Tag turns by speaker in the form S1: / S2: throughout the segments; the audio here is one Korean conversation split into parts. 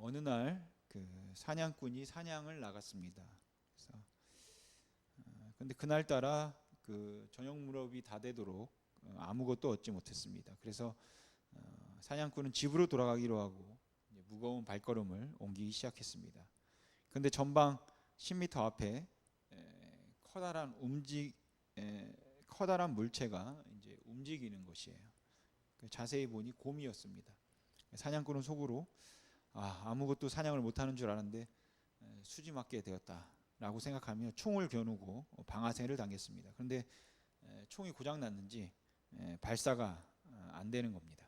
S1: 어느 날 그 사냥꾼이 사냥을 나갔습니다. 그래서 근데 그날따라 그 저녁 무렵이 다 되도록 아무것도 얻지 못했습니다. 그래서 사냥꾼은 집으로 돌아가기로 하고 무거운 발걸음을 옮기기 시작했습니다. 근데 전방 10m 앞에 커다란 커다란 물체가 이제 움직이는 것이에요. 자세히 보니 곰이었습니다. 사냥꾼은 속으로 아무것도 사냥을 못하는 줄 알았는데 수지 맞게 되었다라고 생각하며 총을 겨누고 방아쇠를 당겼습니다. 그런데 총이 고장 났는지 발사가 안 되는 겁니다.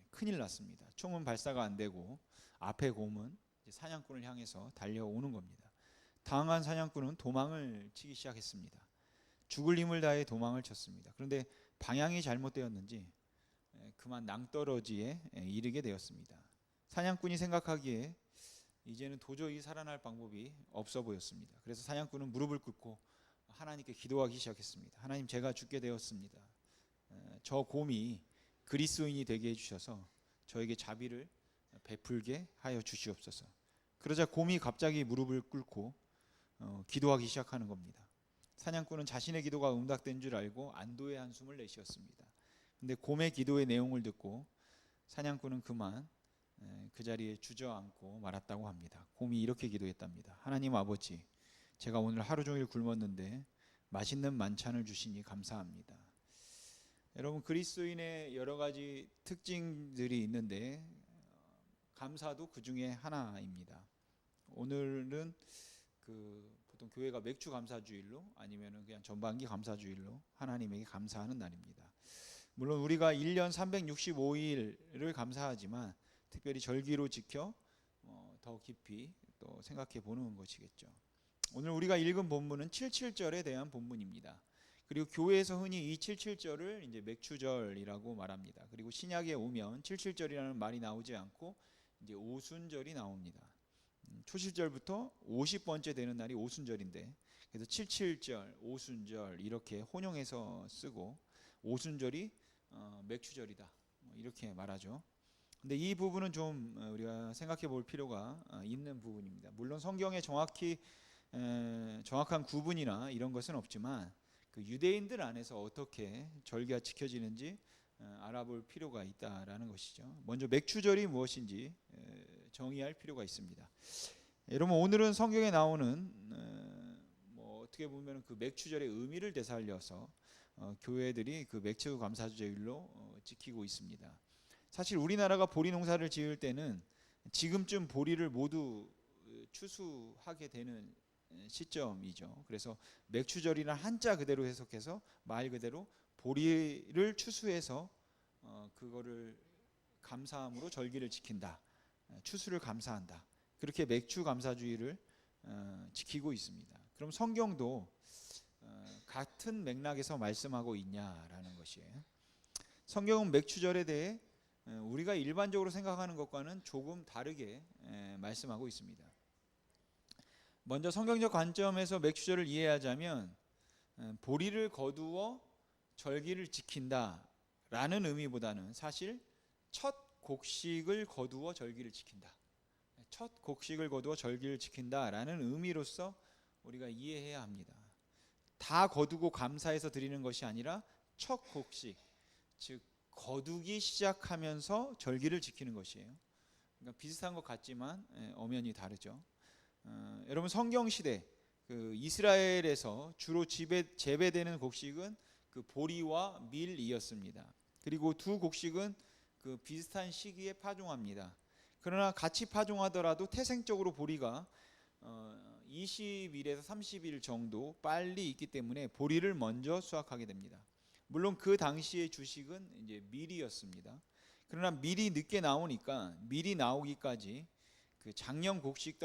S1: 큰일 났습니다. 총은 발사가 안 되고 앞에 곰은 사냥꾼을 향해서 달려오는 겁니다. 당한 사냥꾼은 도망을 치기 시작했습니다. 죽을 힘을 다해 도망을 쳤습니다. 그런데 방향이 잘못되었는지 그만 낭떠러지에 이르게 되었습니다. 사냥꾼이 생각하기에 이제는 도저히 살아날 방법이 없어 보였습니다. 그래서 사냥꾼은 무릎을 꿇고 하나님께 기도하기 시작했습니다. 하나님, 제가 죽게 되었습니다. 저 곰이 그리스도인이 되게 해주셔서 저에게 자비를 베풀게 하여 주시옵소서. 그러자 곰이 갑자기 무릎을 꿇고 기도하기 시작하는 겁니다. 사냥꾼은 자신의 기도가 응답된 줄 알고 안도의 한숨을 내쉬었습니다. 근데 곰의 기도의 내용을 듣고 사냥꾼은 그만 그 자리에 주저앉고 말았다고 합니다. 곰이 이렇게 기도했답니다. 하나님 아버지, 제가 오늘 하루 종일 굶었는데 맛있는 만찬을 주시니 감사합니다. 여러분, 그리스도인의 여러 가지 특징들이 있는데 감사도 그 중에 하나입니다. 오늘은 보통 교회가 맥주 감사주일로 아니면 그냥 전반기 감사주일로 하나님에게 감사하는 날입니다. 물론 우리가 1년 365일을 감사하지만 특별히 절기로 지켜 더 깊이 또 생각해 보는 것이겠죠. 오늘 우리가 읽은 본문은 77절에 대한 본문입니다. 그리고 교회에서 흔히 이 77절을 이제 맥추절이라고 말합니다. 그리고 신약에 오면 77절이라는 말이 나오지 않고 이제 오순절이 나옵니다. 초실절부터 50번째 되는 날이 오순절인데, 그래서 77절, 오순절 이렇게 혼용해서 쓰고 오순절이 맥추절이다 이렇게 말하죠. 근데 이 부분은 좀 우리가 생각해 볼 필요가 있는 부분입니다. 물론 성경에 정확한 구분이나 이런 것은 없지만 그 유대인들 안에서 어떻게 절기가 지켜지는지 알아볼 필요가 있다라는 것이죠. 먼저 맥추절이 무엇인지 정의할 필요가 있습니다. 여러분, 오늘은 성경에 나오는 어떻게 보면 그 맥추절의 의미를 되살려서 교회들이 그 맥추 감사주일로 지키고 있습니다. 사실 우리나라가 보리 농사를 지을 때는 지금쯤 보리를 모두 추수하게 되는 시점이죠. 그래서 맥추절이란 한자 그대로 해석해서 말 그대로 보리를 추수해서 그거를 감사함으로 절기를 지킨다. 추수를 감사한다. 그렇게 맥추 감사주의를 지키고 있습니다. 그럼 성경도 같은 맥락에서 말씀하고 있냐라는 것이에요. 성경은 맥추절에 대해 우리가 일반적으로 생각하는 것과는 조금 다르게 말씀하고 있습니다. 먼저 성경적 관점에서 맥추절을 이해하자면 보리를 거두어 절기를 지킨다라는 의미보다는 사실 첫 곡식을 거두어 절기를 지킨다. 첫 곡식을 거두어 절기를 지킨다라는 의미로서 우리가 이해해야 합니다. 다 거두고 감사해서 드리는 것이 아니라 첫 곡식, 즉 거두기 시작하면서 절기를 지키는 것이에요. 그러니까 비슷한 것 같지만 엄연히 다르죠. 여러분, 성경 시대 그 이스라엘에서 주로 재배되는 곡식은 그 보리와 밀이었습니다. 그리고 두 곡식은 그 비슷한 시기에 파종합니다. 그러나 같이 파종하더라도 태생적으로 보리가 20일에서 30일 정도 빨리 익기 때문에 보리를 먼저 수확하게 됩니다. 물론 그 당시의 주식은 이제 밀이었습니다. 그러나 밀이 늦게 나오니까 밀이 나오기까지 그 작년 곡식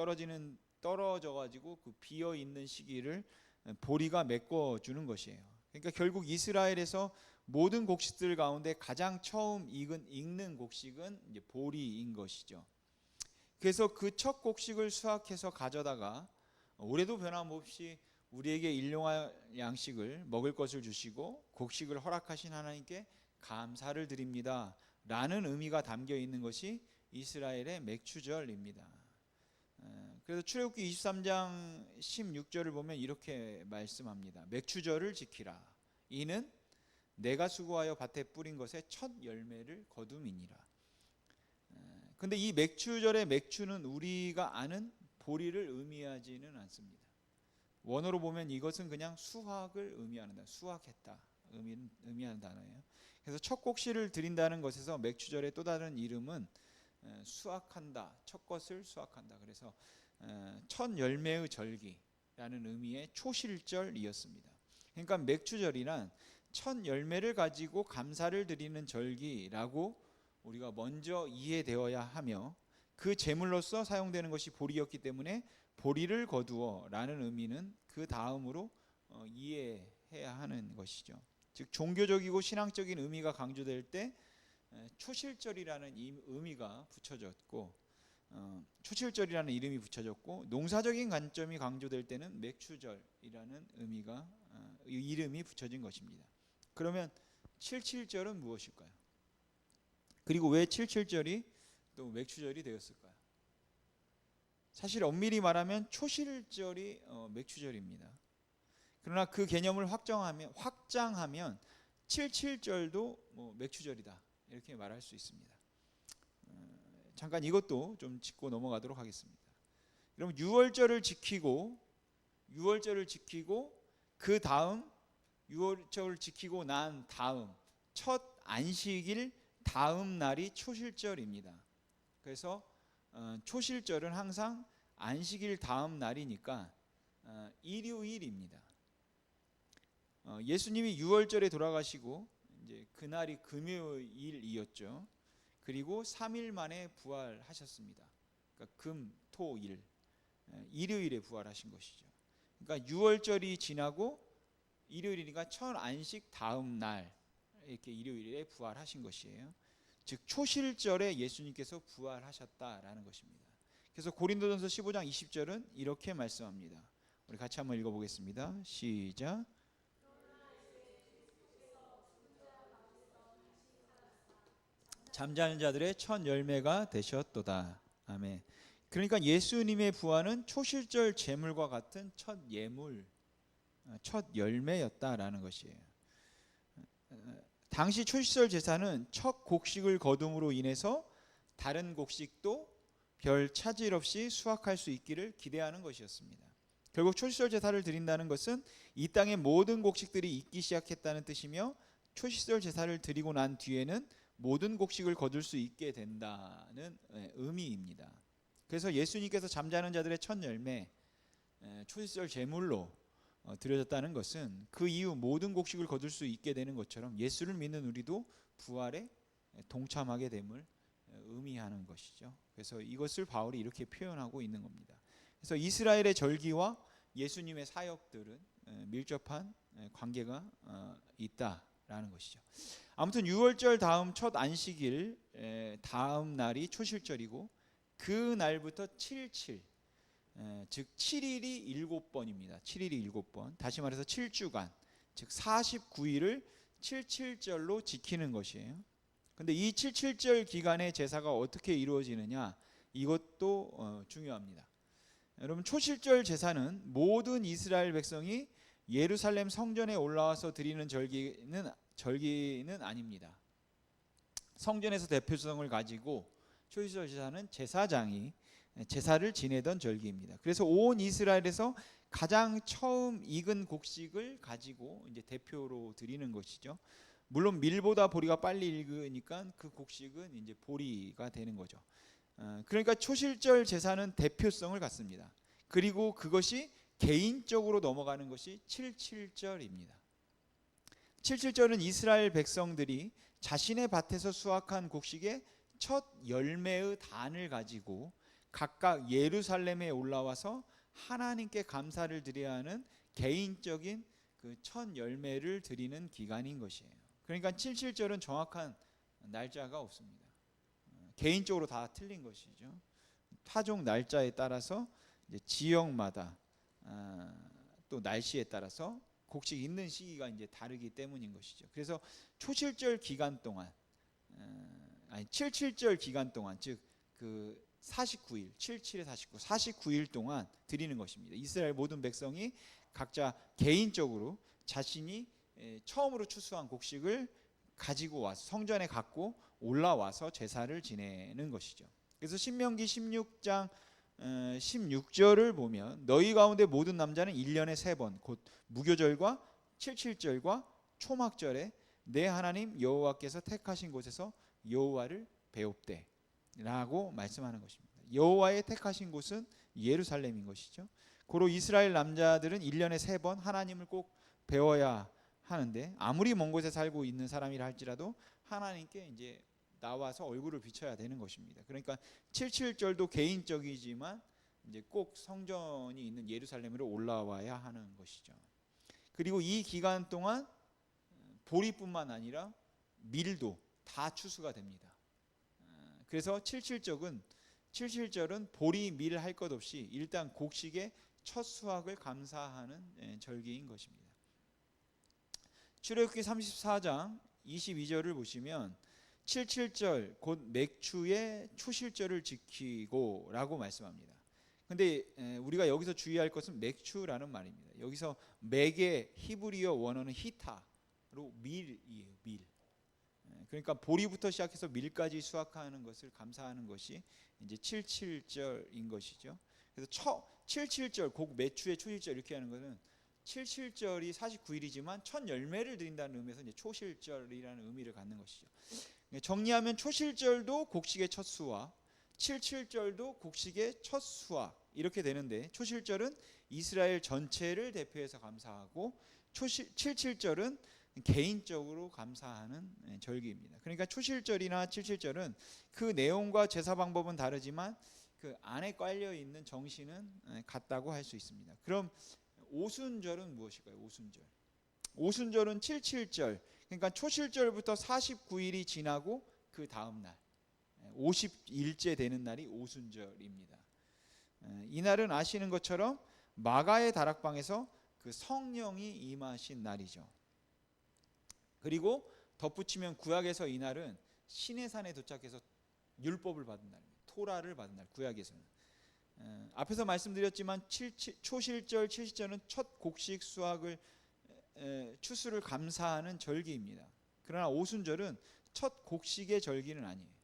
S1: 떨어져 가지고 그 비어 있는 시기를 보리가 메꿔 주는 것이에요. 그러니까 결국 이스라엘에서 모든 곡식들 가운데 가장 처음 익는 곡식은 이제 보리인 것이죠. 그래서 그 첫 곡식을 수확해서 가져다가 올해도 변함없이 우리에게 일용할 양식을 먹을 것을 주시고 곡식을 허락하신 하나님께 감사를 드립니다 라는 의미가 담겨 있는 것이 이스라엘의 맥추절입니다. 그래서 출애굽기 23장 16절을 보면 이렇게 말씀합니다. 맥추절을 지키라. 이는 내가 수고하여 밭에 뿌린 것의 첫 열매를 거둠이니라. 근데 이 맥추절의 맥추는 우리가 아는 보리를 의미하지는 않습니다. 원어로 보면 이것은 그냥 수확을 의미하는 수확했다 의미하는 단어예요. 그래서 첫 곡식을 드린다는 것에서 맥추절의 또 다른 이름은 수확한다, 첫 것을 수확한다. 그래서 첫 열매의 절기라는 의미의 초실절이었습니다. 그러니까 맥추절이란 첫 열매를 가지고 감사를 드리는 절기라고 우리가 먼저 이해되어야 하며, 그 제물로서 사용되는 것이 보리였기 때문에 보리를 거두어 라는 의미는 그 다음으로 이해해야 하는 것이죠. 즉 종교적이고 신앙적인 의미가 강조될 때 초실절이라는 의미가 붙여졌고, 초실절이라는 이름이 붙여졌고, 농사적인 관점이 강조될 때는 맥추절이라는 이름이 붙여진 것입니다. 그러면 77절은 무엇일까요? 그리고 왜 77절이 또 맥추절이 되었을까요? 사실 엄밀히 말하면 초실절이 맥추절입니다. 그러나 그 개념을 확장하면 77절도 맥추절이다 이렇게 말할 수 있습니다. 잠깐 이것도 좀 짚고 넘어가도록 하겠습니다. 그럼 6월절을 지키고 그 다음 6월절을 지키고 난 다음 첫 안식일 다음 날이 초실절입니다. 그래서 초실절은 항상 안식일 다음 날이니까 일요일입니다. 예수님이 6월절에 돌아가시고 이제 그날이 금요일이었죠. 그리고 3일 만에 부활하셨습니다. 그러니까 금, 토, 일, 일요일에 부활하신 것이죠. 그러니까 6월절이 지나고 일요일이니까 첫 안식 다음 날 이렇게 일요일에 부활하신 것이에요. 즉 초실절에 예수님께서 부활하셨다라는 것입니다. 그래서 고린도전서 15장 20절은 이렇게 말씀합니다. 우리 같이 한번 읽어보겠습니다. 시작. 잠자는 자들의 첫 열매가 되셨도다. 아멘. 그러니까 예수님의 부활은 초실절 제물과 같은 첫 예물, 첫 열매였다라는 것이에요. 당시 초실절 제사는 첫 곡식을 거둠으로 인해서 다른 곡식도 별 차질 없이 수확할 수 있기를 기대하는 것이었습니다. 결국 초실절 제사를 드린다는 것은 이 땅의 모든 곡식들이 익기 시작했다는 뜻이며, 초실절 제사를 드리고 난 뒤에는 모든 곡식을 거둘 수 있게 된다는 의미입니다. 그래서 예수님께서 잠자는 자들의 첫 열매, 초실절 제물로 드려졌다는 것은 그 이후 모든 곡식을 거둘 수 있게 되는 것처럼 예수를 믿는 우리도 부활에 동참하게 됨을 의미하는 것이죠. 그래서 이것을 바울이 이렇게 표현하고 있는 겁니다. 그래서 이스라엘의 절기와 예수님의 사역들은 밀접한 관계가 있다라는 것이죠. 아무튼 6월절 다음 첫 안식일 다음 날이 초실절이고, 그 날부터 77, 즉 7일이 7번입니다. 7일이 7번. 다시 말해서 7주간, 즉 49일을 77절로 지키는 것이에요. 근데 이 77절 기간의 제사가 어떻게 이루어지느냐, 이것도 중요합니다. 여러분, 초실절 제사는 모든 이스라엘 백성이 예루살렘 성전에 올라와서 드리는 절기는 아닙니다. 성전에서 대표성을 가지고 초실절 제사는 제사장이 제사를 지내던 절기입니다. 그래서 온 이스라엘에서 가장 처음 익은 곡식을 가지고 이제 대표로 드리는 것이죠. 물론 밀보다 보리가 빨리 익으니까 그 곡식은 이제 보리가 되는 거죠. 그러니까 초실절 제사는 대표성을 갖습니다. 그리고 그것이 개인적으로 넘어가는 것이 77절입니다. 77절은 이스라엘 백성들이 자신의 밭에서 수확한 곡식의 첫 열매의 단을 가지고 각각 예루살렘에 올라와서 하나님께 감사를 드려야 하는 개인적인 그 첫 열매를 드리는 기간인 것이에요. 그러니까 77절은 정확한 날짜가 없습니다. 개인적으로 다 틀린 것이죠. 타종 날짜에 따라서 이제 지역마다 또 날씨에 따라서 곡식 있는 시기가 이제 다르기 때문인 것이죠. 그래서 77절 기간 동안, 즉 그 49일, 77에 49, 49일 동안 드리는 것입니다. 이스라엘 모든 백성이 각자 개인적으로 자신이 처음으로 추수한 곡식을 가지고 와서 성전에 갖고 올라와서 제사를 지내는 것이죠. 그래서 신명기 16장 16절을 보면 너희 가운데 모든 남자는 1년에 3번 곧 무교절과 77절과 초막절에 내 하나님 여호와께서 택하신 곳에서 여호와를 배웁되 라고 말씀하는 것입니다. 여호와의 택하신 곳은 예루살렘인 것이죠. 고로 이스라엘 남자들은 1년에 3번 하나님을 꼭 배워야 하는데 아무리 먼 곳에 살고 있는 사람이라 할지라도 하나님께 이제 나와서 얼굴을 비춰야 되는 것입니다. 그러니까 77절도 개인적이지만 이제 꼭 성전이 있는 예루살렘으로 올라와야 하는 것이죠. 그리고 이 기간 동안 보리뿐만 아니라 밀도 다 추수가 됩니다. 그래서 77절은 보리 밀 할 것 없이 일단 곡식의 첫 수확을 감사하는 절기인 것입니다. 출애굽기 34장 22절을 보시면 77절 곧 맥추의 초실절을 지키고 라고 말씀합니다. 근데 우리가 여기서 주의할 것은 맥추라는 말입니다. 여기서 맥의 히브리어 원어는 히타로 밀이에요. 밀. 그러니까 보리부터 시작해서 밀까지 수확하는 것을 감사하는 것이 이제 77절인 것이죠. 그래서 77절 곧 매추의 초실절 이렇게 하는 것은 77절이 49일이지만 첫 열매를 드린다는 의미에서 이제 초실절이라는 의미를 갖는 것이죠. 정리하면 초실절도 곡식의 첫 수확, 77절도 곡식의 첫 수확 이렇게 되는데 초실절은 이스라엘 전체를 대표해서 감사하고 77절은 개인적으로 감사하는 절기입니다. 그러니까 초실절이나 77절은 그 내용과 제사 방법은 다르지만 그 안에 깔려 있는 정신은 같다고 할 수 있습니다. 그럼 오순절은 무엇일까요? 오순절은 77절, 그러니까 초실절부터 49일이 지나고 그 다음 날 50일째 되는 날이 오순절입니다. 이날은 아시는 것처럼 마가의 다락방에서 그 성령이 임하신 날이죠. 그리고 덧붙이면 구약에서 이날은 시내산에 도착해서 율법을 받은 날입니다. 토라를 받은 날, 구약에서는. 앞에서 말씀드렸지만 초실절, 70절은 첫 곡식 수확을 추수를 감사하는 절기입니다. 그러나 오순절은 첫 곡식의 절기는 아니에요.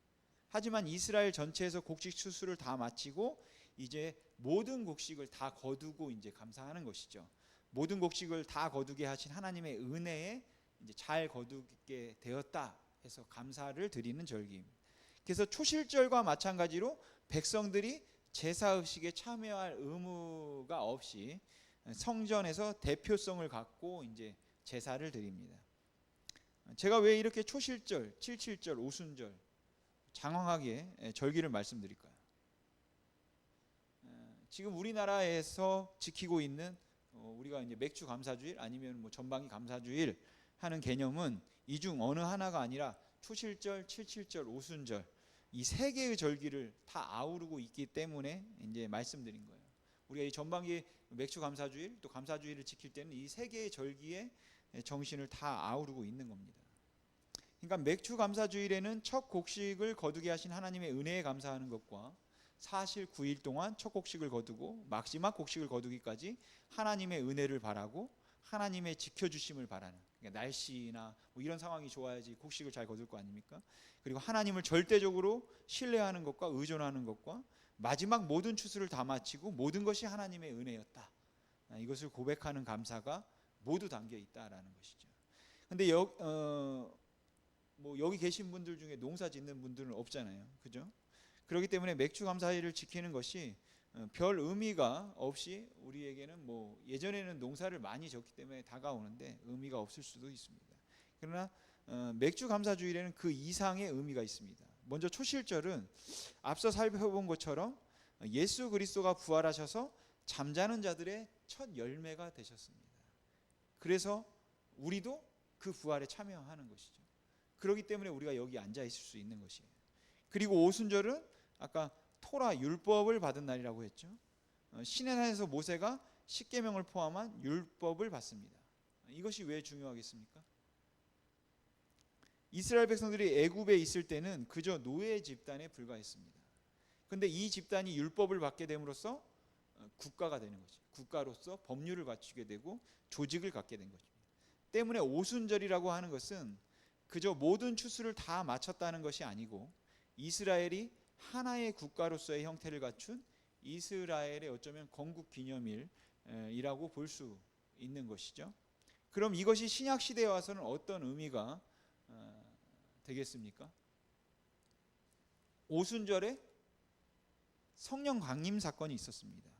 S1: 하지만 이스라엘 전체에서 곡식 추수를 다 마치고 이제 모든 곡식을 다 거두고 이제 감사하는 것이죠. 모든 곡식을 다 거두게 하신 하나님의 은혜에 이제 잘 거두게 되었다 해서 감사를 드리는 절기입니다. 그래서 초실절과 마찬가지로 백성들이 제사의식에 참여할 의무가 없이 성전에서 대표성을 갖고 이제 제사를 드립니다. 제가 왜 이렇게 초실절, 77절, 오순절 장황하게 절기를 말씀드릴까요? 지금 우리나라에서 지키고 있는 우리가 이제 맥주 감사주일 아니면 뭐 전방위 감사주일 하는 개념은 이 중 어느 하나가 아니라 초실절, 77절, 오순절 이 세 개의 절기를 다 아우르고 있기 때문에 이제 말씀드린 거예요. 우리가 이 전반기 맥주 감사주일 또 감사주일을 지킬 때는 이 세 개의 절기의 정신을 다 아우르고 있는 겁니다. 그러니까 맥주 감사주일에는 첫 곡식을 거두게 하신 하나님의 은혜에 감사하는 것과 사실 9일 동안 첫 곡식을 거두고 마지막 곡식을 거두기까지 하나님의 은혜를 바라고 하나님의 지켜주심을 바라는, 그러니까 날씨나 뭐 이런 상황이 좋아야지 곡식을 잘 거둘 거 아닙니까? 그리고 하나님을 절대적으로 신뢰하는 것과 의존하는 것과 마지막 모든 추수를 다 마치고 모든 것이 하나님의 은혜였다, 이것을 고백하는 감사가 모두 담겨 있다라는 것이죠. 근데 뭐 여기 계신 분들 중에 농사 짓는 분들은 없잖아요, 그죠? 그렇기 때문에 맥주 감사일을 지키는 것이 별 의미가 없이 우리에게는 뭐 예전에는 농사를 많이 졌기 때문에 다가오는데 의미가 없을 수도 있습니다. 그러나 맥주 감사주일에는 그 이상의 의미가 있습니다. 먼저 초실절은 앞서 살펴본 것처럼 예수 그리스도가 부활하셔서 잠자는 자들의 첫 열매가 되셨습니다. 그래서 우리도 그 부활에 참여하는 것이죠. 그렇기 때문에 우리가 여기 앉아 있을 수 있는 것이에요. 그리고 오순절은 아까 토라 율법을 받은 날이라고 했죠. 시내산에서 모세가 십계명을 포함한 율법을 받습니다. 이것이 왜 중요하겠습니까? 이스라엘 백성들이 애굽에 있을 때는 그저 노예 집단에 불과했습니다. 근데 이 집단이 율법을 받게 됨으로써 국가가 되는 거죠. 국가로서 법률을 갖추게 되고 조직을 갖게 된 거죠. 때문에 오순절이라고 하는 것은 그저 모든 추수를 다 마쳤다는 것이 아니고 이스라엘이 하나의 국가로서의 형태를 갖춘 이스라엘의 어쩌면 건국 기념일이라고 볼 수 있는 것이죠. 그럼 이것이 신약 시대에 와서는 어떤 의미가 되겠습니까? 오순절에 성령 강림 사건이 있었습니다.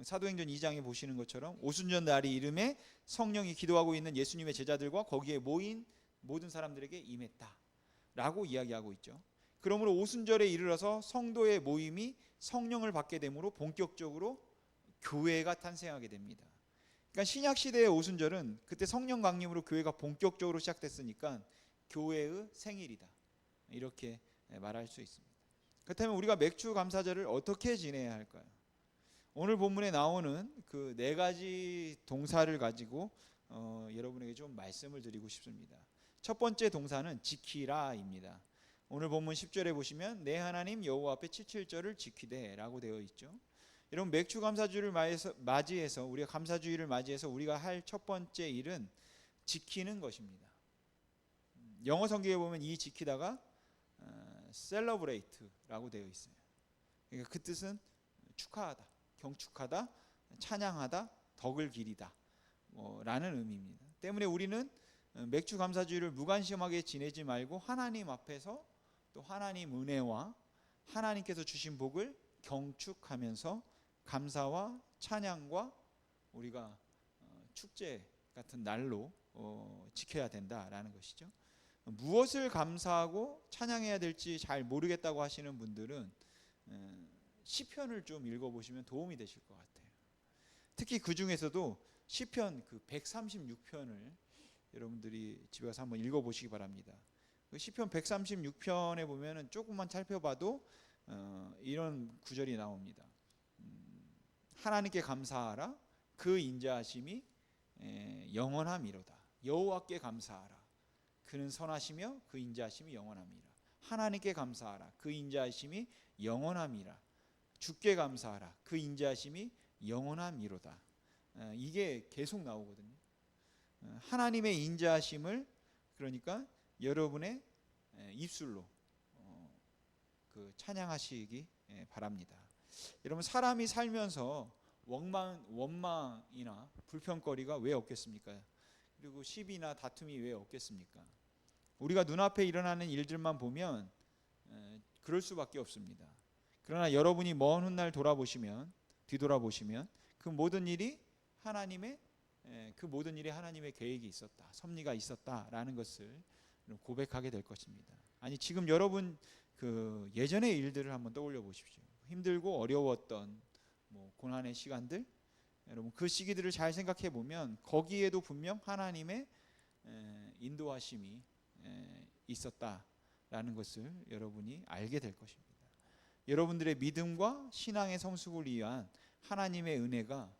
S1: 사도행전 2장에 보시는 것처럼 오순절 날이 이름에 성령이 기도하고 있는 예수님의 제자들과 거기에 모인 모든 사람들에게 임했다라고 이야기하고 있죠. 그러므로 오순절에 이르러서 성도의 모임이 성령을 받게 되므로 본격적으로 교회가 탄생하게 됩니다. 그러니까 신약 시대의 오순절은 그때 성령 강림으로 교회가 본격적으로 시작됐으니까 교회의 생일이다, 이렇게 말할 수 있습니다. 그렇다면 우리가 맥주 감사절을 어떻게 지내야 할까요? 오늘 본문에 나오는 그 네 가지 동사를 가지고 여러분에게 좀 말씀을 드리고 싶습니다. 첫 번째 동사는 지키라입니다. 오늘 본문 10절에 보시면 내 하나님 여호와 앞에 칠칠절을 지키되 라고 되어 있죠. 여러분, 맥주 감사주를 맞이해서 우리가 감사주의를 맞이해서 우리가 할 첫 번째 일은 지키는 것입니다. 영어 성경에 보면 이 지키다가 celebrate라고 되어 있어요. 그러니까 그 뜻은 축하하다, 경축하다, 찬양하다, 덕을 기리다 라는 의미입니다. 때문에 우리는 맥주 감사주의를 무관심하게 지내지 말고 하나님 앞에서 또 하나님 은혜와 하나님께서 주신 복을 경축하면서 감사와 찬양과 우리가 축제 같은 날로 지켜야 된다라는 것이죠. 무엇을 감사하고 찬양해야 될지 잘 모르겠다고 하시는 분들은 시편을 좀 읽어보시면 도움이 되실 것 같아요. 특히 그 중에서도 시편 그 136편을 여러분들이 집에 가서 한번 읽어보시기 바랍니다. 그 시편 136편에 보면은 조금만 살펴봐도 이런 구절이 나옵니다. 하나님께 감사하라, 그 인자하심이 영원함이로다. 여호와께 감사하라, 그는 선하시며 그 인자하심이 영원함이라. 하나님께 감사하라, 그 인자하심이 영원함이라. 주께 감사하라, 그 인자하심이 영원함이로다. 이게 계속 나오거든요. 하나님의 인자하심을 그러니까 여러분의 입술로 그 찬양하시기 바랍니다. 여러분, 사람이 살면서 원망이나 불평거리가 왜 없겠습니까? 그리고 시비나 다툼이 왜 없겠습니까? 우리가 눈앞에 일어나는 일들만 보면 그럴 수밖에 없습니다. 그러나 여러분이 먼 훗날 뒤돌아보시면 그 모든 일이 하나님의 계획이 있었다, 섭리가 있었다라는 것을 고백하게 될 것입니다. 아니, 지금 여러분 그 예전의 일들을 한번 떠올려 보십시오. 힘들고 어려웠던 고난의 시간들, 여러분 그 시기들을 잘 생각해 보면 거기에도 분명 하나님의 인도하심이 있었다라는 것을 여러분이 알게 될 것입니다. 여러분들의 믿음과 신앙의 성숙을 위한 하나님의 은혜가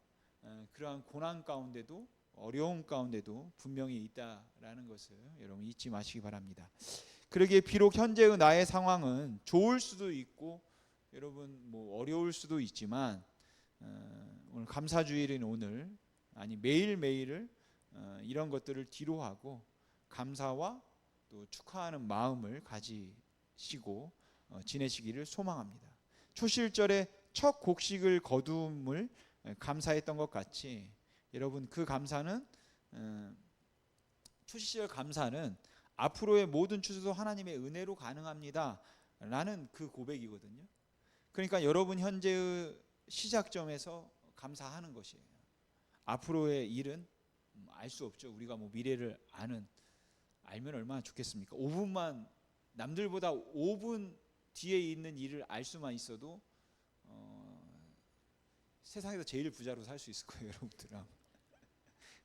S1: 그러한 고난 가운데도 어려움 가운데도 분명히 있다라는 것을 여러분 잊지 마시기 바랍니다. 그러기에 비록 현재의 나의 상황은 좋을 수도 있고 여러분 어려울 수도 있지만 오늘 감사주일인 오늘 아니 매일매일을 이런 것들을 뒤로하고 감사와 또 축하하는 마음을 가지시고 지내시기를 소망합니다. 초실절에 첫 곡식을 거둠을 감사했던 것 같이 여러분 그 감사는 초시절 감사는 앞으로의 모든 추수도 하나님의 은혜로 가능합니다 라는 그 고백이거든요. 그러니까 여러분 현재의 시작점에서 감사하는 것이에요. 앞으로의 일은 알 수 없죠. 우리가 미래를 알면 얼마나 좋겠습니까? 5분만 남들보다 5분 뒤에 있는 일을 알 수만 있어도 세상에서 제일 부자로 살 수 있을 거예요, 여러분들은.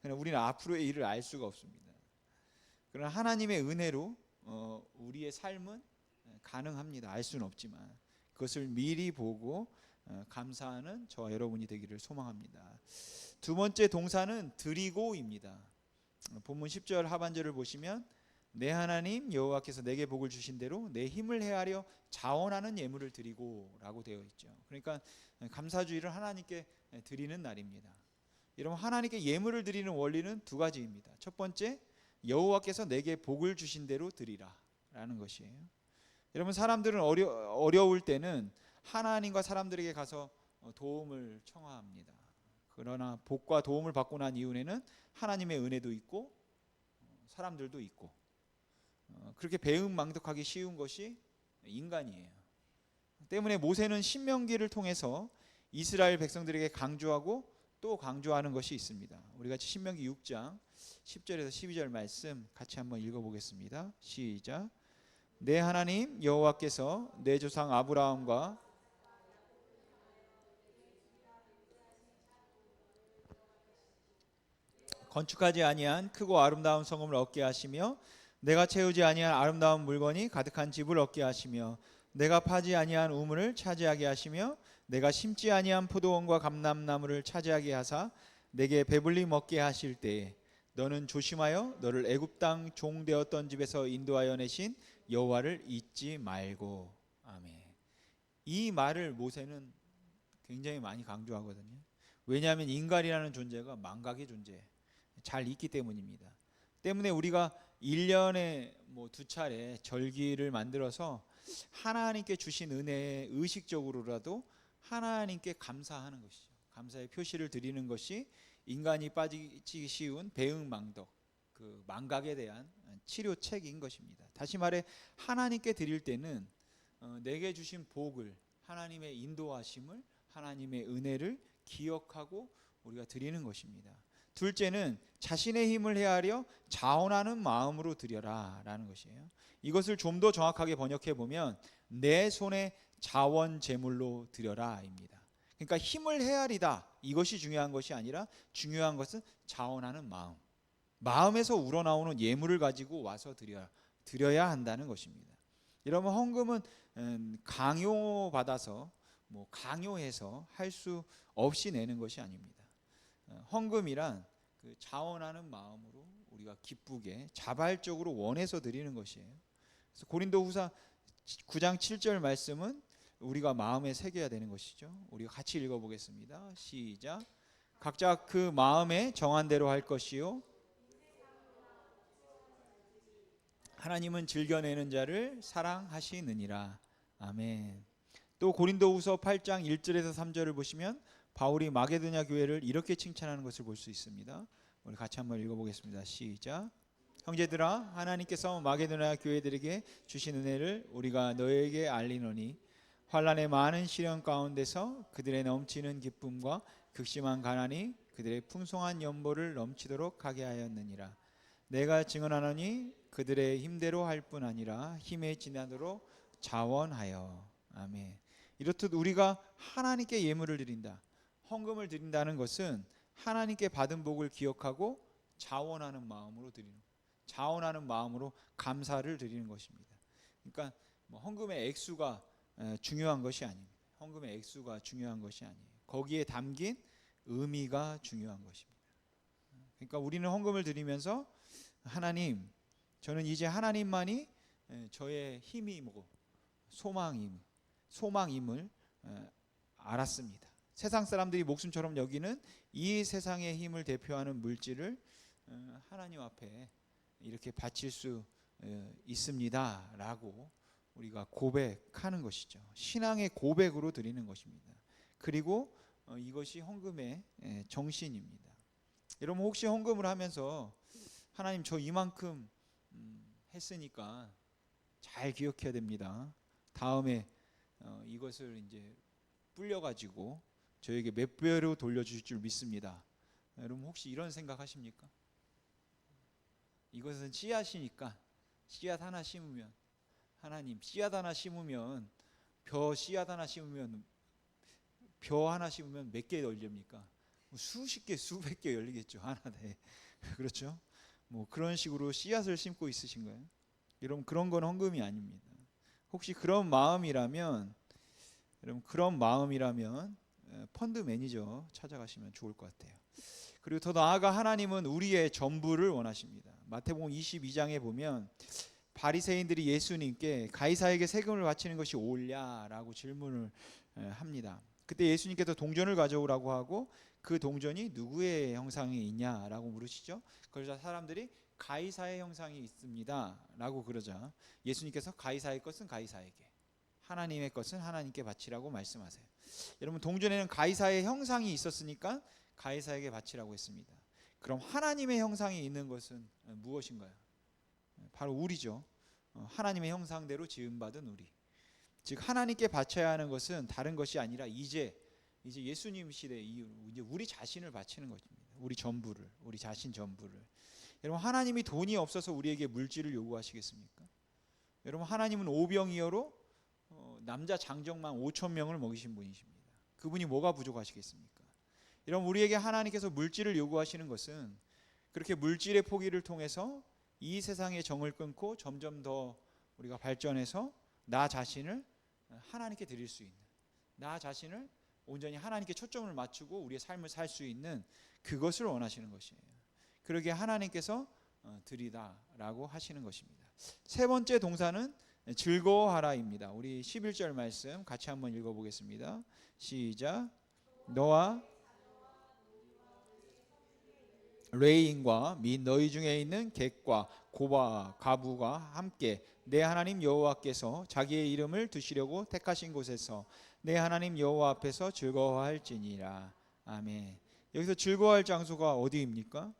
S1: 그러나 우리는 앞으로의 일을 알 수가 없습니다. 그러나 하나님의 은혜로 우리의 삶은 가능합니다. 알 수는 없지만 그것을 미리 보고 감사하는 저와 여러분이 되기를 소망합니다. 두 번째 동사는 드리고입니다. 본문 10절 하반절을 보시면 내 하나님 여호와께서 내게 복을 주신 대로 내 힘을 헤아려 자원하는 예물을 드리고라고 되어 있죠. 그러니까 감사주의를 하나님께 드리는 날입니다. 여러분, 하나님께 예물을 드리는 원리는 두 가지입니다. 첫 번째, 여호와께서 내게 복을 주신 대로 드리라라는 것이에요. 여러분, 사람들은 어려울 때는 하나님과 사람들에게 가서 도움을 청하합니다. 그러나 복과 도움을 받고 난 이후에는 하나님의 은혜도 있고 사람들도 있고, 그렇게 배은망덕하기 쉬운 것이 인간이에요. 때문에 모세는 신명기를 통해서 이스라엘 백성들에게 강조하고 또 강조하는 것이 있습니다. 우리 같이 신명기 6장 10절에서 12절 말씀 같이 한번 읽어보겠습니다. 시작. 내 하나님 여호와께서 내 조상 아브라함과 건축하지 아니한 크고 아름다운 성읍을 얻게 하시며 내가 채우지 아니한 아름다운 물건이 가득한 집을 얻게 하시며 내가 파지 아니한 우물을 차지하게 하시며 내가 심지 아니한 포도원과 감람나무를 차지하게 하사 내게 배불리 먹게 하실 때에 너는 조심하여 너를 애굽 땅 종 되었던 집에서 인도하여 내신 여호와를 잊지 말고. 아멘. 이 말을 모세는 굉장히 많이 강조하거든요. 왜냐하면 인간이라는 존재가 망각의 존재, 잘 있기 때문입니다. 때문에 우리가 1년에 두 차례 절기를 만들어서 하나님께 주신 은혜에 의식적으로라도 하나님께 감사하는 것이죠. 감사의 표시를 드리는 것이 인간이 빠지기 쉬운 배은망덕, 그 망각에 대한 치료책인 것입니다. 다시 말해 하나님께 드릴 때는 내게 주신 복을, 하나님의 인도하심을, 하나님의 은혜를 기억하고 우리가 드리는 것입니다. 둘째는 자신의 힘을 헤아려 자원하는 마음으로 드려라 라는 것이에요. 이것을 좀 더 정확하게 번역해 보면 내 손에 자원 제물로 드려라 입니다. 그러니까 힘을 헤아리다, 이것이 중요한 것이 아니라 중요한 것은 자원하는 마음, 마음에서 우러나오는 예물을 가지고 와서 드려야 한다는 것입니다. 여러분, 헌금은 강요받아서 강요해서 할 수 없이 내는 것이 아닙니다. 헌금이란 그 자원하는 마음으로 우리가 기쁘게 자발적으로 원해서 드리는 것이에요. 그래서 고린도후서 9장 7절 말씀은 우리가 마음에 새겨야 되는 것이죠. 우리가 같이 읽어보겠습니다. 시작. 각자 그 마음에 정한 대로 할 것이요 하나님은 즐겨내는 자를 사랑하시느니라. 아멘. 또 고린도후서 8장 1절에서 3절을 보시면 바울이 마게도냐 교회를 이렇게 칭찬하는 것을 볼 수 있습니다. 우리 같이 한번 읽어보겠습니다. 시작. 형제들아, 하나님께서 마게도냐 교회들에게 주신 은혜를 우리가 너에게 알리노니 환난의 많은 시련 가운데서 그들의 넘치는 기쁨과 극심한 가난이 그들의 풍성한 연보를 넘치도록 하게 하였느니라. 내가 증언하노니 그들의 힘대로 할 뿐 아니라 힘에 지나도록 자원하여. 아멘. 이렇듯 우리가 하나님께 예물을 드린다, 헌금을 드린다는 것은 하나님께 받은 복을 기억하고 자원하는 마음으로 드리는, 자원하는 마음으로 감사를 드리는 것입니다. 그러니까 헌금의 액수가 중요한 것이 아닙니다. 헌금의 액수가 중요한 것이 아니에요. 거기에 담긴 의미가 중요한 것입니다. 그러니까 우리는 헌금을 드리면서 하나님, 저는 이제 하나님만이 저의 힘이고 소망임을 알았습니다. 세상 사람들이 목숨처럼 여기는 이 세상의 힘을 대표하는 물질을 하나님 앞에 이렇게 바칠 수 있습니다 라고 우리가 고백하는 것이죠. 신앙의 고백으로 드리는 것입니다. 그리고 이것이 헌금의 정신입니다. 여러분, 혹시 헌금을 하면서 하나님, 저 이만큼 했으니까 잘 기억해야 됩니다. 다음에 이것을 이제 불려가지고 저에게 몇 배로 돌려주실 줄 믿습니다. 여러분, 혹시 이런 생각하십니까? 이것은 씨앗이니까 씨앗 하나 심으면, 하나님, 씨앗 하나 심으면 씨앗 하나 심으면 벼 하나 심으면 몇 개 열립니까? 수십 개, 수백 개 열리겠죠, 하나에. 그렇죠? 그런 식으로 씨앗을 심고 있으신 거예요. 여러분, 그런 건 헌금이 아닙니다. 혹시 그런 마음이라면 펀드 매니저 찾아가시면 좋을 것 같아요. 그리고 더 나아가 하나님은 우리의 전부를 원하십니다. 마태복음 22장에 보면 바리새인들이 예수님께 가이사에게 세금을 바치는 것이 옳냐라고 질문을 합니다. 그때 예수님께서 동전을 가져오라고 하고 그 동전이 누구의 형상이 있냐라고 물으시죠. 그러자 사람들이 가이사의 형상이 있습니다 라고 그러자 예수님께서 가이사의 것은 가이사에게, 하나님의 것은 하나님께 바치라고 말씀하세요. 여러분, 동전에는 가이사의 형상이 있었으니까 가이사에게 바치라고 했습니다. 그럼 하나님의 형상이 있는 것은 무엇인가요? 바로 우리죠. 하나님의 형상대로 지음받은 우리. 즉 하나님께 바쳐야 하는 것은 다른 것이 아니라 이제 예수님 시대 이후로 이제 우리 자신을 바치는 것입니다. 우리 전부를, 우리 자신 전부를. 여러분, 하나님이 돈이 없어서 우리에게 물질을 요구하시겠습니까? 여러분, 하나님은 오병이어로 남자 장정만 5천 명을 먹이신 분이십니다. 그분이 뭐가 부족하시겠습니까? 여러분, 우리에게 하나님께서 물질을 요구하시는 것은 그렇게 물질의 포기를 통해서 이 세상의 정을 끊고 점점 더 우리가 발전해서 나 자신을 하나님께 드릴 수 있는, 나 자신을 온전히 하나님께 초점을 맞추고 우리의 삶을 살 수 있는 그것을 원하시는 것이에요. 그러기에 하나님께서 드리다라고 하시는 것입니다. 세 번째 동사는 즐거워하라입니다. 우리 11절 말씀 같이 한번 읽어보겠습니다. 시작. 너와 레인과 및 너희 중에 있는 객과 고와 가부가 함께 내 하나님 여호와께서 자기의 이름을 두시려고 택하신 곳에서 내 하나님 여호와 앞에서 즐거워할지니라. 아멘. 여기서 즐거워할 장소가 어디입니까?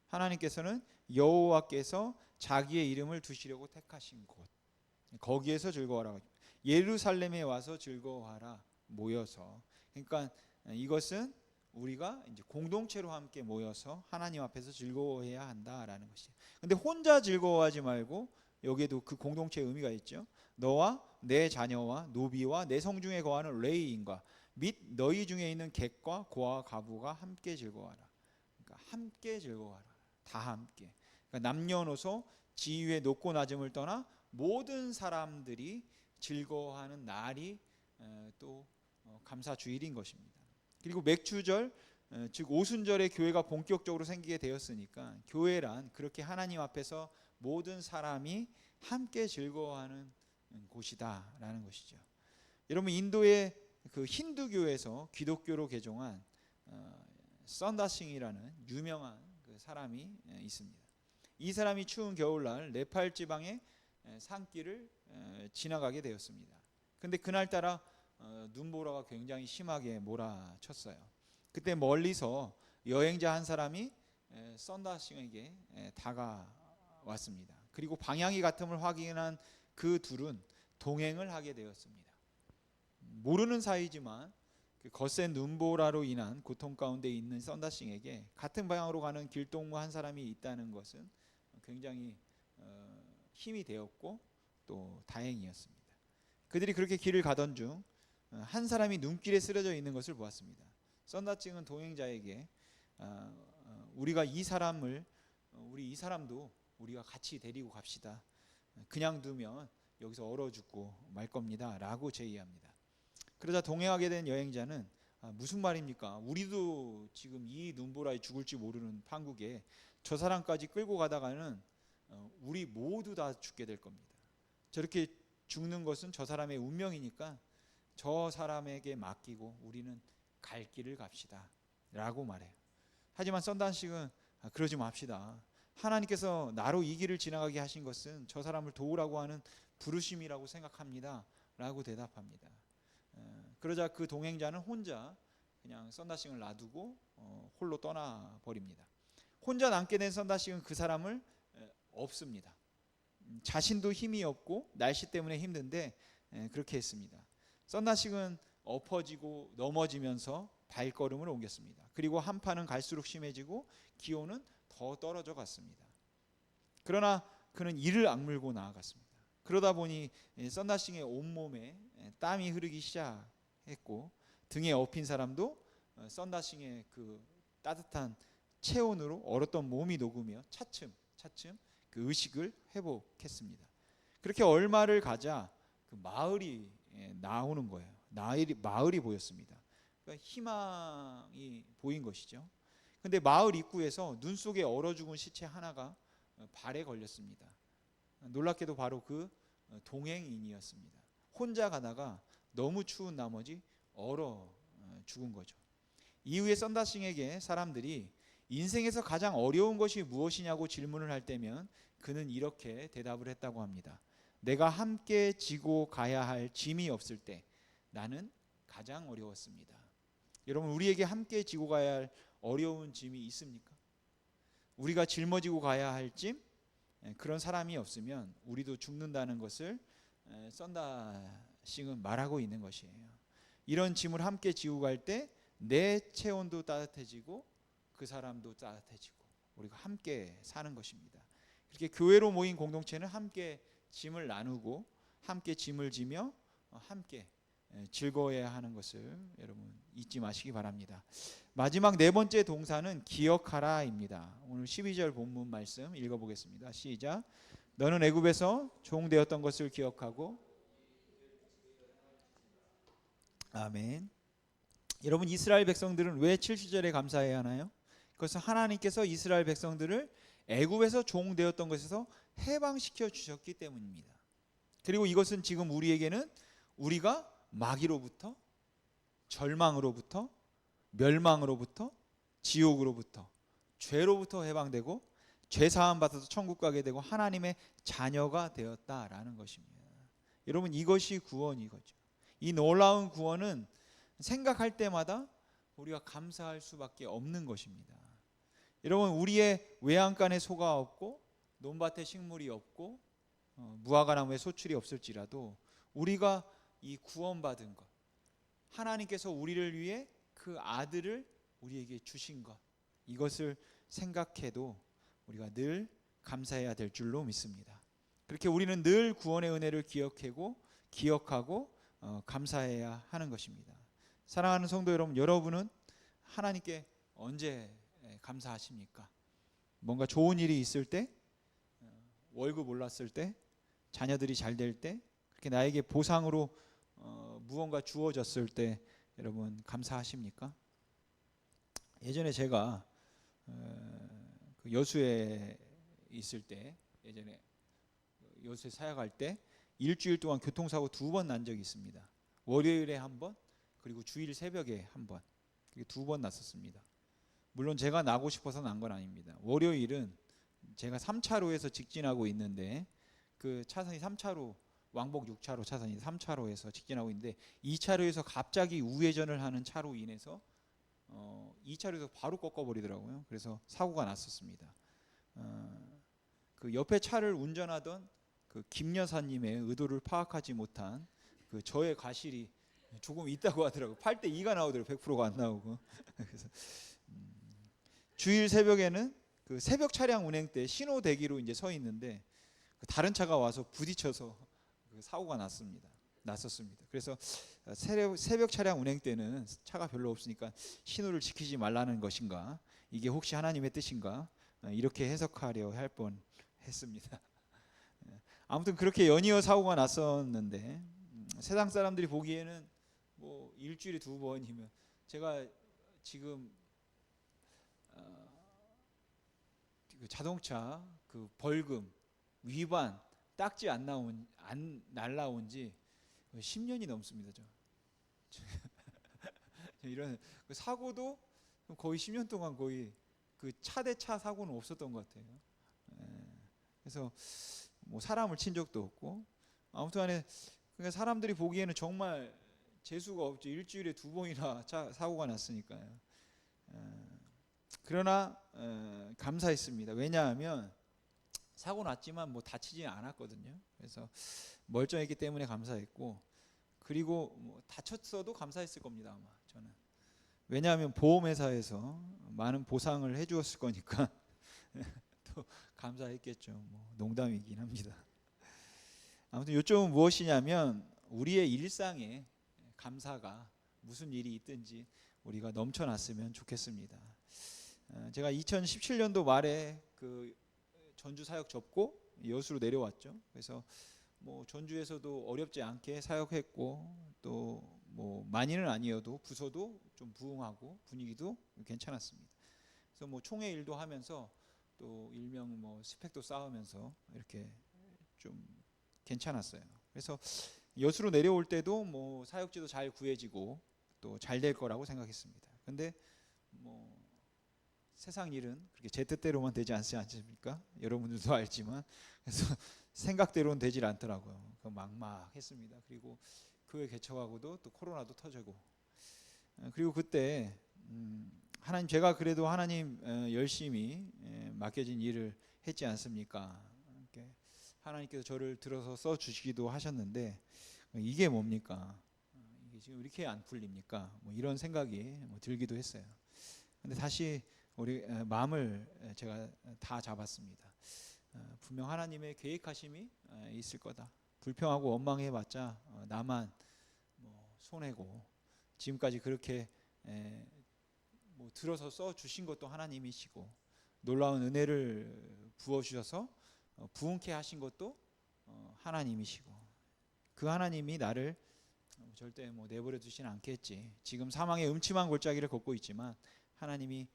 S1: 하나님께서는 여호와께서 자기의 이름을 두시려고 택하신 곳, 거기에서 즐거워하라. 예루살렘에 와서 즐거워하라, 모여서. 그러니까 이것은 우리가 이제 공동체로 함께 모여서 하나님 앞에서 즐거워해야 한다라는 것이에요. 근데 혼자 즐거워하지 말고 여기에도 그 공동체의 의미가 있죠. 너와 내 자녀와 노비와 내 성중에 거하는 레위인과 및 너희 중에 있는 객과 고와 가부가 함께 즐거워하라. 그러니까 함께 즐거워하라. 다 함께. 그러니까 남녀노소 지위의 높고 낮음을 떠나 모든 사람들이 즐거워하는 날이 또 감사주일인 것입니다. 그리고 맥주절, 즉 오순절에 교회가 본격적으로 생기게 되었으니까 교회란 그렇게 하나님 앞에서 모든 사람이 함께 즐거워하는 곳이다라는 것이죠. 여러분, 인도의 그 힌두교에서 기독교로 개종한 선다싱이라는 유명한 그 사람이 있습니다. 이 사람이 추운 겨울날 네팔 지방의 산길을 지나가게 되었습니다. 근데 그날따라 눈보라가 굉장히 심하게 몰아쳤어요. 그때 멀리서 여행자 한 사람이 선다싱에게 다가왔습니다. 그리고 방향이 같음을 확인한 그 둘은 동행을 하게 되었습니다. 모르는 사이지만 그 거센 눈보라로 인한 고통 가운데 있는 선다싱에게 같은 방향으로 가는 길동무 한 사람이 있다는 것은 굉장히 힘이 되었고 또 다행이었습니다. 그들이 그렇게 길을 가던 중 한 사람이 눈길에 쓰러져 있는 것을 보았습니다. 선다싱은 동행자에게 우리가 이 사람도 우리가 같이 데리고 갑시다. 그냥 두면 여기서 얼어 죽고 말 겁니다 라고 제의합니다. 그러자 동행하게 된 여행자는 무슨 말입니까? 우리도 지금 이 눈보라에 죽을지 모르는 판국에 저 사람까지 끌고 가다가는 우리 모두 다 죽게 될 겁니다. 저렇게 죽는 것은 저 사람의 운명이니까 저 사람에게 맡기고 우리는 갈 길을 갑시다 라고 말해요. 하지만 선다싱은 그러지 맙시다. 하나님께서 나로 이 길을 지나가게 하신 것은 저 사람을 도우라고 하는 부르심이라고 생각합니다 라고 대답합니다. 그러자 그 동행자는 혼자 그냥 선다싱을 놔두고 홀로 떠나버립니다. 혼자 남게 된 선다싱은 그 사람을 없습니다. 자신도 힘이 없고 날씨 때문에 힘든데 그렇게 했습니다. 선다싱은 엎어지고 넘어지면서 발걸음을 옮겼습니다. 그리고 한파는 갈수록 심해지고 기온은 더 떨어져 갔습니다. 그러나 그는 이를 악물고 나아갔습니다. 그러다 보니 선다싱의 온몸에 땀이 흐르기 시작했고 등에 엎인 사람도 선다싱의 그 따뜻한 체온으로 얼었던 몸이 녹으며 차츰 그 의식을 회복했습니다. 그렇게 얼마를 가자 그 마을이 나오는 거예요. 마을이 보였습니다. 그러니까 희망이 보인 것이죠. 근데 마을 입구에서 눈 속에 얼어 죽은 시체 하나가 발에 걸렸습니다. 놀랍게도 바로 그 동행인이었습니다. 혼자 가다가 너무 추운 나머지 얼어 죽은 거죠. 이후에 썬다싱에게 사람들이 인생에서 가장 어려운 것이 무엇이냐고 질문을 할 때면 그는 이렇게 대답을 했다고 합니다. 내가 함께 지고 가야 할 짐이 없을 때 나는 가장 어려웠습니다. 여러분, 우리에게 함께 지고 가야 할 어려운 짐이 있습니까? 우리가 짊어지고 가야 할 짐, 그런 사람이 없으면 우리도 죽는다는 것을 썬다싱은 말하고 있는 것이에요. 이런 짐을 함께 지고 갈 때 내 체온도 따뜻해지고 그 사람도 따뜻해지고 우리가 함께 사는 것입니다. 이렇게 교회로 모인 공동체는 함께 짐을 나누고 함께 짐을 지며 함께 즐거워해야 하는 것을 여러분 잊지 마시기 바랍니다. 마지막 네 번째 동사는 기억하라입니다. 오늘 12절 본문 말씀 읽어보겠습니다. 시작. 너는 애굽에서 종되었던 것을 기억하고. 아멘. 여러분, 이스라엘 백성들은 왜 70절에 감사해야 하나요? 그것은 하나님께서 이스라엘 백성들을 애굽에서 종되었던 것에서 해방시켜 주셨기 때문입니다. 그리고 이것은 지금 우리에게는 우리가 마귀로부터, 절망으로부터, 멸망으로부터, 지옥으로부터, 죄로부터 해방되고 죄 사함 받아서 천국 가게 되고 하나님의 자녀가 되었다라는 것입니다. 여러분, 이것이 구원이거죠. 이 놀라운 구원은 생각할 때마다 우리가 감사할 수밖에 없는 것입니다. 여러분, 우리의 외양간에 소가 없고 논밭에 식물이 없고 무화과나무에 소출이 없을지라도 우리가 이 구원받은 것, 하나님께서 우리를 위해 그 아들을 우리에게 주신 것, 이것을 생각해도 우리가 늘 감사해야 될 줄로 믿습니다. 그렇게 우리는 늘 구원의 은혜를 기억하고 감사해야 하는 것입니다. 사랑하는 성도 여러분, 여러분은 하나님께 언제 감사하십니까? 뭔가 좋은 일이 있을 때, 월급 올랐을 때, 자녀들이 잘 될 때, 그렇게 나에게 보상으로 무언가 주어졌을 때 여러분 감사하십니까? 예전에 제가 그 여수에 있을 때, 예전에 여수에 사역할 때 일주일 동안 교통사고 2번 난 적이 있습니다. 월요일에 한 번, 그리고 주일 새벽에 한 번, 2번 났었습니다. 물론 제가 나고 싶어서 난 건 아닙니다. 월요일은 제가 3차로에서 직진하고 있는데 그 차선이 3차로, 왕복 6차로 차선이 3차로에서 직진하고 있는데 2차로에서 갑자기 우회전을 하는 차로 인해서 2차로에서 바로 꺾어버리더라고요. 그래서 사고가 났었습니다. 그 옆에 차를 운전하던 그 김 여사님의 의도를 파악하지 못한 그 저의 과실이 조금 있다고 하더라고요. 8대 2가 나오더라고요. 100%가 안 나오고. 그래서 주일 새벽에는 그 새벽 차량 운행 때 신호 대기로 이제 서 있는데 다른 차가 와서 부딪혀서 그 사고가 났었습니다. 그래서 새벽 차량 운행 때는 차가 별로 없으니까 신호를 지키지 말라는 것인가, 이게 혹시 하나님의 뜻인가, 이렇게 해석하려 할 뻔했습니다. 아무튼 그렇게 연이어 사고가 났었는데 세상 사람들이 보기에는 뭐 일주일에 2번이면 제가 지금 그 자동차 그 벌금 위반 딱지 안 날라온 지 10년이 넘습니다. 이런 그 사고도 거의 10년 동안 거의 그 차 대 차 사고는 없었던 것 같아요. 그래서 뭐 사람을 친 적도 없고, 아무튼간에 그러니까 사람들이 보기에는 정말 재수가 없죠. 일주일에 2번이나 사고가 났으니까요. 그러나 감사했습니다. 왜냐하면 사고 났지만 뭐 다치지 않았거든요. 그래서 멀쩡했기 때문에 감사했고, 그리고 뭐 다쳤어도 감사했을 겁니다, 아마 저는. 왜냐하면 보험회사에서 많은 보상을 해주었을 거니까 또 감사했겠죠. 뭐 농담이긴 합니다. 아무튼 요점은 무엇이냐면 우리의 일상에 감사가 무슨 일이 있든지 우리가 넘쳐났으면 좋겠습니다. 제가 2017년도 말에 그 전주 사역 접고 여수로 내려왔죠. 그래서 뭐 전주에서도 어렵지 않게 사역했고, 또 뭐 많이는 아니어도 부서도 좀 부흥하고 분위기도 괜찮았습니다. 그래서 뭐 총회 일도 하면서 또 일명 뭐 스펙도 쌓으면서 이렇게 좀 괜찮았어요. 그래서 여수로 내려올 때도 뭐 사역지도 잘 구해지고 또 잘 될 거라고 생각했습니다. 근데 뭐 세상 일은 그렇게 제 뜻대로만 되지 않지 않습니까? 여러분들도 알지만. 그래서 생각대로는 되질 않더라고요. 막막했습니다. 그리고 교회 개척하고도 또 코로나도 터지고, 그리고 그때 하나님, 제가 그래도 하나님 열심히 맡겨진 일을 했지 않습니까? 이렇게 하나님께서 저를 들어서 써 주시기도 하셨는데 이게 뭡니까? 이게 지금 이렇게 안 풀립니까? 뭐 이런 생각이 뭐 들기도 했어요. 근데 다시 우리 마음을 제가 다 잡았습니다. 분명 하나님의 계획하심이 있을 거다. 불평하고 원망해봤자 나만 뭐 손해고, 지금까지 그렇게 뭐 들어서 써 주신 것도 하나님이시고, 놀라운 은혜를 부어 주셔서 부흥케 하신 것도 하나님이시고, 그 하나님이 나를 절대 뭐 내버려 두시는 않겠지. 지금 사망의 음침한 골짜기를 걷고 있지만 하나님이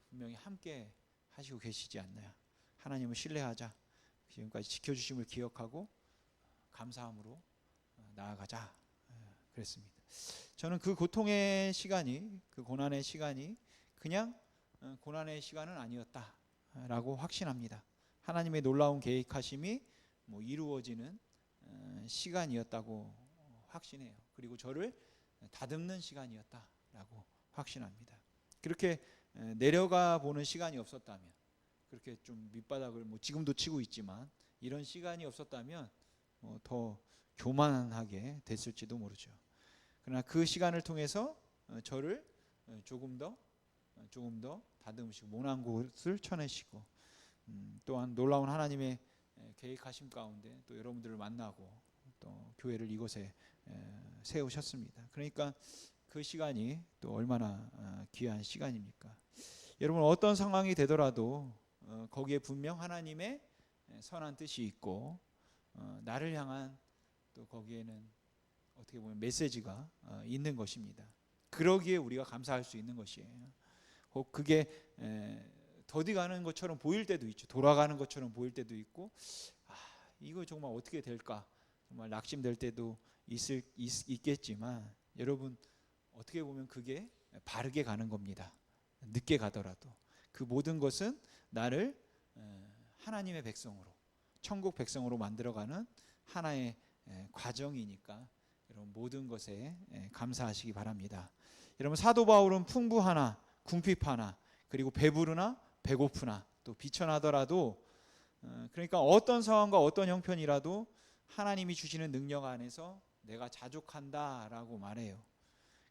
S1: 분명히 함께 하시고 계시지 않나요? 하나님을 신뢰하자. 지금까지 지켜주심을 기억하고 감사함으로 나아가자. 그랬습니다. 저는 그 고통의 시간이, 그 고난의 시간이 그냥 고난의 시간은 아니었다라고 확신합니다. 하나님의 놀라운 계획하심이 뭐 이루어지는 시간이었다고 확신해요. 그리고 저를 다듬는 시간이었다라고 확신합니다. 그렇게 내려가 보는 시간이 없었다면, 그렇게 좀 밑바닥을 뭐 지금도 치고 있지만 이런 시간이 없었다면 더 교만하게 됐을지도 모르죠. 그러나 그 시간을 통해서 저를 조금 더 다듬으시고 모난 곳을 쳐내시고, 또한 놀라운 하나님의 계획하심 가운데 또 여러분들을 만나고 또 교회를 이곳에 세우셨습니다. 그러니까 그 시간이 또 얼마나 귀한 시간입니까? 여러분, 어떤 상황이 되더라도 거기에 분명 하나님의 선한 뜻이 있고 나를 향한 또 거기에는 어떻게 보면 메시지가 있는 것입니다. 그러기에 우리가 감사할 수 있는 것이에요. 혹 그게 더디가는 것처럼 보일 때도 있죠. 돌아가는 것처럼 보일 때도 있고, 이거 정말 어떻게 될까, 정말 낙심될 때도 있겠지만, 여러분, 어떻게 보면 그게 바르게 가는 겁니다. 늦게 가더라도 그 모든 것은 나를 하나님의 백성으로, 천국 백성으로 만들어가는 하나의 과정이니까 여러분 모든 것에 감사하시기 바랍니다. 여러분, 사도 바울은 풍부하나 궁핍하나 그리고 배부르나 배고프나 또 비천하더라도, 그러니까 어떤 상황과 어떤 형편이라도 하나님이 주시는 능력 안에서 내가 자족한다라고 말해요.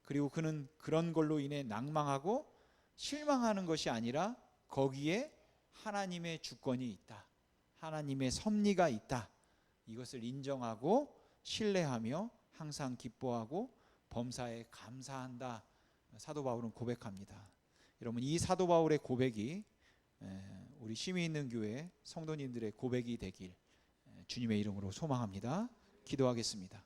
S1: 그리고 그는 그런 걸로 인해 낭망하고 실망하는 것이 아니라 거기에 하나님의 주권이 있다, 하나님의 섭리가 있다, 이것을 인정하고 신뢰하며 항상 기뻐하고 범사에 감사한다, 사도 바울은 고백합니다. 여러분, 이 사도 바울의 고백이 우리 심히 있는 교회 성도님들의 고백이 되길 주님의 이름으로 소망합니다. 기도하겠습니다.